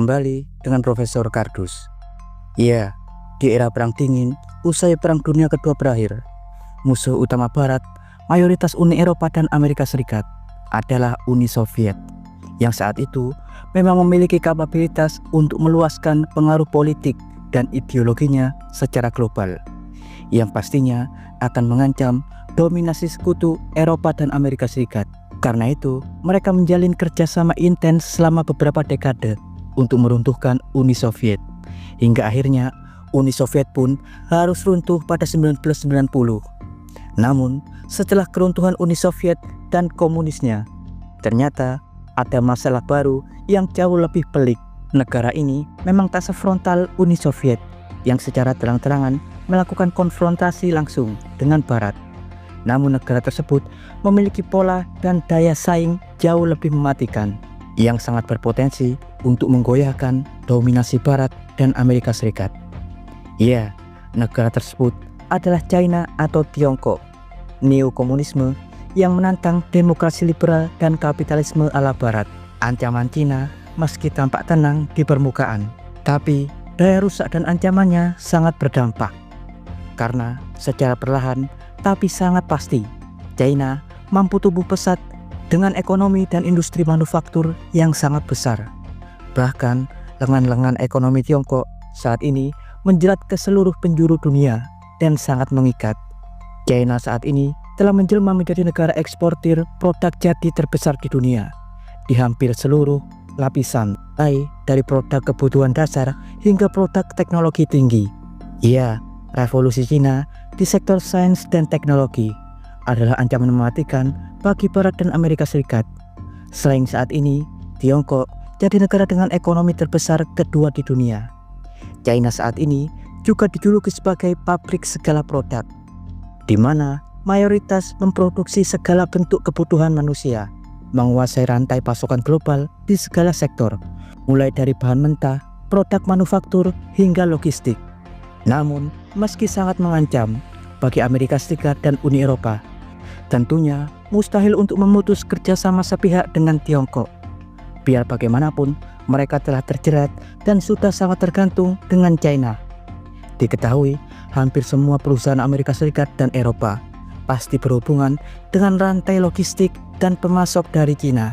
Kembali dengan Profesor Kardus. Ya, di era Perang Dingin, usai Perang Dunia Kedua berakhir, musuh utama Barat, mayoritas Uni Eropa dan Amerika Serikat, adalah Uni Soviet, yang saat itu memang memiliki kapabilitas untuk meluaskan pengaruh politik dan ideologinya secara global, yang pastinya akan mengancam dominasi sekutu Eropa dan Amerika Serikat. Karena itu, mereka menjalin kerjasama intens selama beberapa dekade untuk meruntuhkan Uni Soviet, hingga akhirnya Uni Soviet pun harus runtuh pada 1990. Namun, setelah keruntuhan Uni Soviet dan komunisnya, ternyata ada masalah baru yang jauh lebih pelik. Negara ini memang tak sefrontal Uni Soviet yang secara terang-terangan melakukan konfrontasi langsung dengan Barat. Namun negara tersebut memiliki pola dan daya saing jauh lebih mematikan, yang sangat berpotensi untuk menggoyahkan dominasi Barat dan Amerika Serikat. Ya, negara tersebut adalah China atau Tiongkok, neokomunisme yang menantang demokrasi liberal dan kapitalisme ala Barat. Ancaman China meski tampak tenang di permukaan, tapi daya rusak dan ancamannya sangat berdampak. Karena secara perlahan tapi sangat pasti, China mampu tumbuh pesat dengan ekonomi dan industri manufaktur yang sangat besar. Bahkan lengan-lengan ekonomi Tiongkok saat ini menjerat ke seluruh penjuru dunia dan sangat mengikat. China saat ini telah menjelma menjadi negara eksportir produk jadi terbesar di dunia di hampir seluruh lapisan, mulai dari produk kebutuhan dasar hingga produk teknologi tinggi. Ya, revolusi Cina di sektor sains dan teknologi adalah ancaman mematikan bagi Barat dan Amerika Serikat. Selain saat ini, Tiongkok jadi negara dengan ekonomi terbesar kedua di dunia. China saat ini juga dijuluki sebagai pabrik segala produk, di mana mayoritas memproduksi segala bentuk kebutuhan manusia, menguasai rantai pasokan global di segala sektor, mulai dari bahan mentah, produk manufaktur, hingga logistik. Namun, meski sangat mengancam bagi Amerika Serikat dan Uni Eropa, tentunya mustahil untuk memutus kerjasama sepihak dengan Tiongkok. Biar bagaimanapun, mereka telah terjerat dan sudah sangat tergantung dengan China. Diketahui, hampir semua perusahaan Amerika Serikat dan Eropa pasti berhubungan dengan rantai logistik dan pemasok dari China.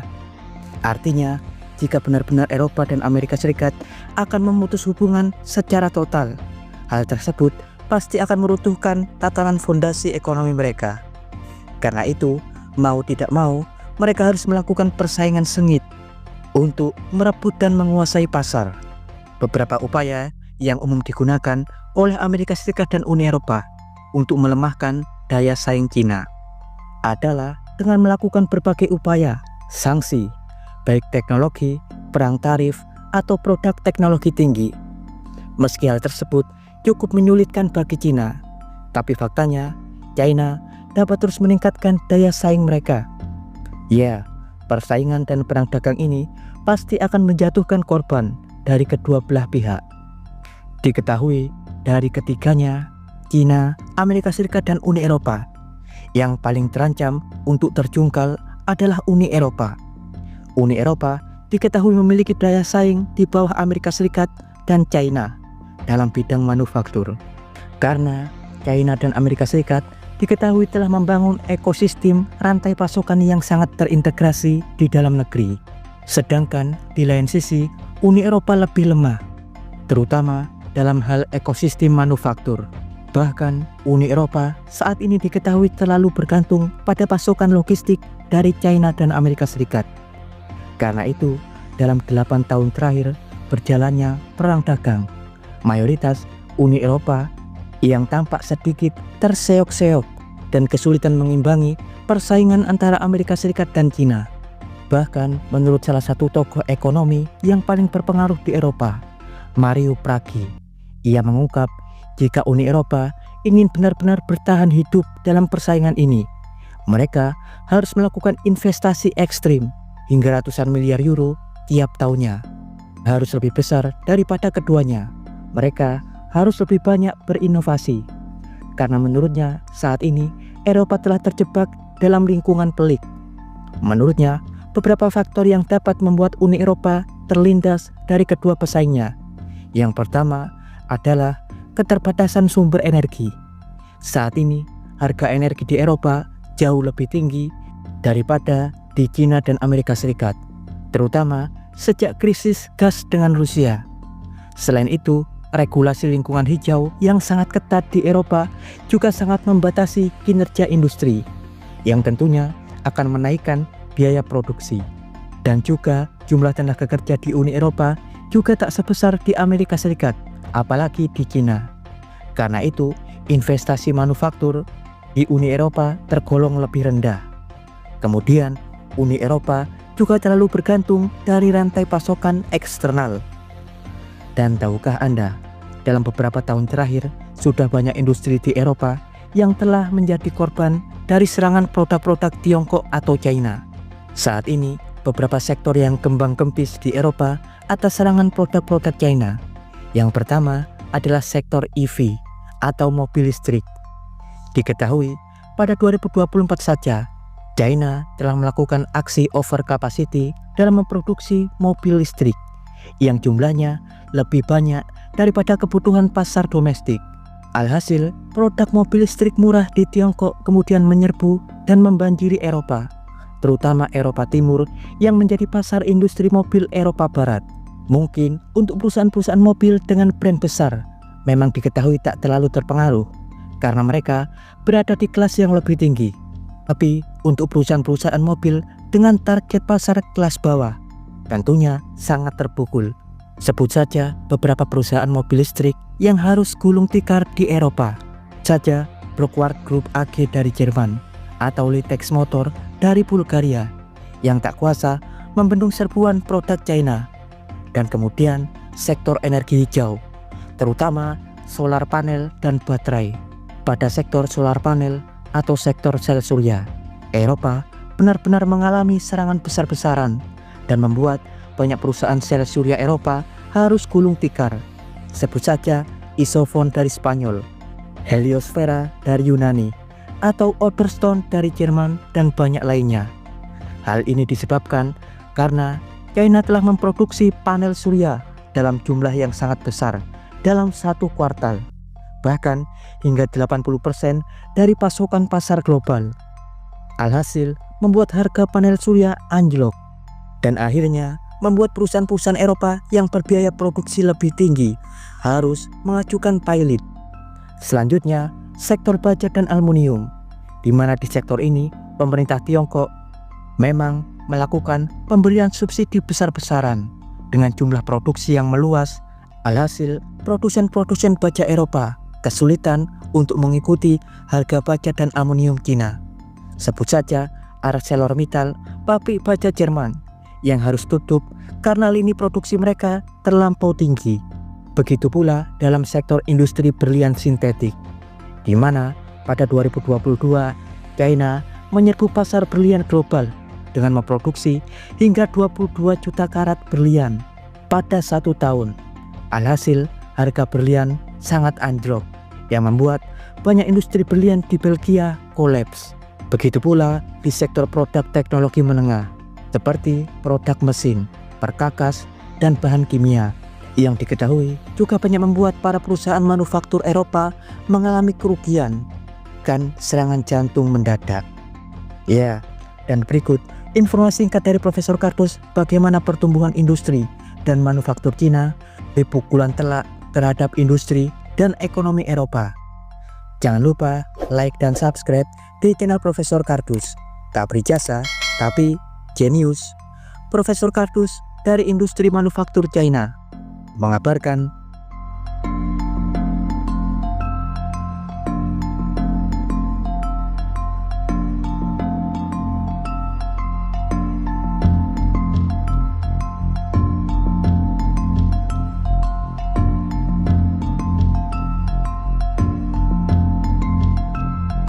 Artinya, jika benar-benar Eropa dan Amerika Serikat akan memutus hubungan secara total, hal tersebut pasti akan meruntuhkan tatanan fondasi ekonomi mereka. Karena itu, mau tidak mau, mereka harus melakukan persaingan sengit untuk merebut dan menguasai pasar. Beberapa upaya yang umum digunakan oleh Amerika Serikat dan Uni Eropa untuk melemahkan daya saing Cina adalah dengan melakukan berbagai upaya sanksi, baik teknologi, perang tarif, atau produk teknologi tinggi. Meski hal tersebut cukup menyulitkan bagi Cina, tapi faktanya China dapat terus meningkatkan daya saing mereka. Ya, persaingan dan perang dagang ini pasti akan menjatuhkan korban dari kedua belah pihak. Diketahui dari ketiganya, China, Amerika Serikat, dan Uni Eropa, yang paling terancam untuk terjungkal adalah Uni Eropa. Uni Eropa diketahui memiliki daya saing di bawah Amerika Serikat dan China dalam bidang manufaktur. Karena China dan Amerika Serikat diketahui telah membangun ekosistem rantai pasokan yang sangat terintegrasi di dalam negeri. Sedangkan di lain sisi, Uni Eropa lebih lemah, terutama dalam hal ekosistem manufaktur. Bahkan Uni Eropa saat ini diketahui terlalu bergantung pada pasokan logistik dari China dan Amerika Serikat. Karena itu, dalam 8 tahun terakhir berjalannya perang dagang, mayoritas Uni Eropa yang tampak sedikit terseok-seok dan kesulitan mengimbangi persaingan antara Amerika Serikat dan China. Bahkan menurut salah satu tokoh ekonomi yang paling berpengaruh di Eropa, Mario Draghi, ia mengungkap jika Uni Eropa ingin benar-benar bertahan hidup dalam persaingan ini, mereka harus melakukan investasi ekstrim hingga ratusan miliar euro tiap tahunnya. Harus lebih besar daripada keduanya. Mereka harus lebih banyak berinovasi. Karena menurutnya saat ini Eropa telah terjebak dalam lingkungan pelik. Menurutnya, beberapa faktor yang dapat membuat Uni Eropa terlindas dari kedua pesaingnya. Yang pertama adalah keterbatasan sumber energi. Saat ini, harga energi di Eropa jauh lebih tinggi daripada di China dan Amerika Serikat, terutama sejak krisis gas dengan Rusia. Selain itu, regulasi lingkungan hijau yang sangat ketat di Eropa juga sangat membatasi kinerja industri, yang tentunya akan menaikkan biaya produksi. Dan juga jumlah tenaga kerja di Uni Eropa juga tak sebesar di Amerika Serikat, apalagi di China. Karena itu, investasi manufaktur di Uni Eropa tergolong lebih rendah. Kemudian, Uni Eropa juga terlalu bergantung dari rantai pasokan eksternal. Dan tahukah Anda, dalam beberapa tahun terakhir, sudah banyak industri di Eropa yang telah menjadi korban dari serangan produk-produk Tiongkok atau China. Saat ini, beberapa sektor yang kembang-kempis di Eropa atas serangan produk-produk China. Yang pertama adalah sektor EV atau mobil listrik. Diketahui, pada 2024 saja, China telah melakukan aksi over capacity dalam memproduksi mobil listrik yang jumlahnya lebih banyak daripada kebutuhan pasar domestik. Alhasil, produk mobil listrik murah di Tiongkok kemudian menyerbu dan membanjiri Eropa, terutama Eropa Timur yang menjadi pasar industri mobil Eropa Barat. Mungkin untuk perusahaan-perusahaan mobil dengan brand besar memang diketahui tak terlalu terpengaruh karena mereka berada di kelas yang lebih tinggi. Tapi untuk perusahaan-perusahaan mobil dengan target pasar kelas bawah tentunya sangat terpukul. Sebut saja beberapa perusahaan mobil listrik yang harus gulung tikar di Eropa. Saja Brockwart Group AG dari Jerman atau Litex Motor dari Bulgaria yang tak kuasa membendung serbuan produk China. Dan kemudian sektor energi hijau, terutama solar panel dan baterai. Pada sektor solar panel atau sektor sel surya, Eropa benar-benar mengalami serangan besar-besaran dan membuat banyak perusahaan sel surya Eropa harus gulung tikar. Sebut saja Isofon dari Spanyol, Heliosfera dari Yunani, atau Oberstone dari Jerman dan banyak lainnya. Hal ini disebabkan karena China telah memproduksi panel surya dalam jumlah yang sangat besar dalam satu kuartal, bahkan hingga 80% dari pasokan pasar global. Alhasil membuat harga panel surya anjlok dan akhirnya membuat perusahaan-perusahaan Eropa yang berbiaya produksi lebih tinggi harus mengajukan pilot. Selanjutnya, sektor baja dan aluminium, di mana di sektor ini pemerintah Tiongkok memang melakukan pemberian subsidi besar-besaran dengan jumlah produksi yang meluas. Alhasil, produsen-produsen baja Eropa kesulitan untuk mengikuti harga baja dan aluminium Cina. Sebut saja ArcelorMittal, pabrik baja Jerman, yang harus tutup karena lini produksi mereka terlampau tinggi. Begitu pula dalam sektor industri berlian sintetik, di mana pada 2022 China menyerbu pasar berlian global dengan memproduksi hingga 22 juta karat berlian pada 1 tahun. Alhasil, harga berlian sangat anjlok yang membuat banyak industri berlian di Belgia kolaps. Begitu pula di sektor produk teknologi menengah seperti produk mesin, perkakas, dan bahan kimia yang diketahui juga banyak membuat para perusahaan manufaktur Eropa mengalami kerugian dan serangan jantung mendadak. Ya, dan berikut informasi singkat dari Profesor Kardus bagaimana pertumbuhan industri dan manufaktur Cina di pukulan telak terhadap industri dan ekonomi Eropa. Jangan lupa like dan subscribe di channel Profesor Kardus. Tak berijasa, tapi jenius. Profesor Kardus dari industri manufaktur China mengabarkan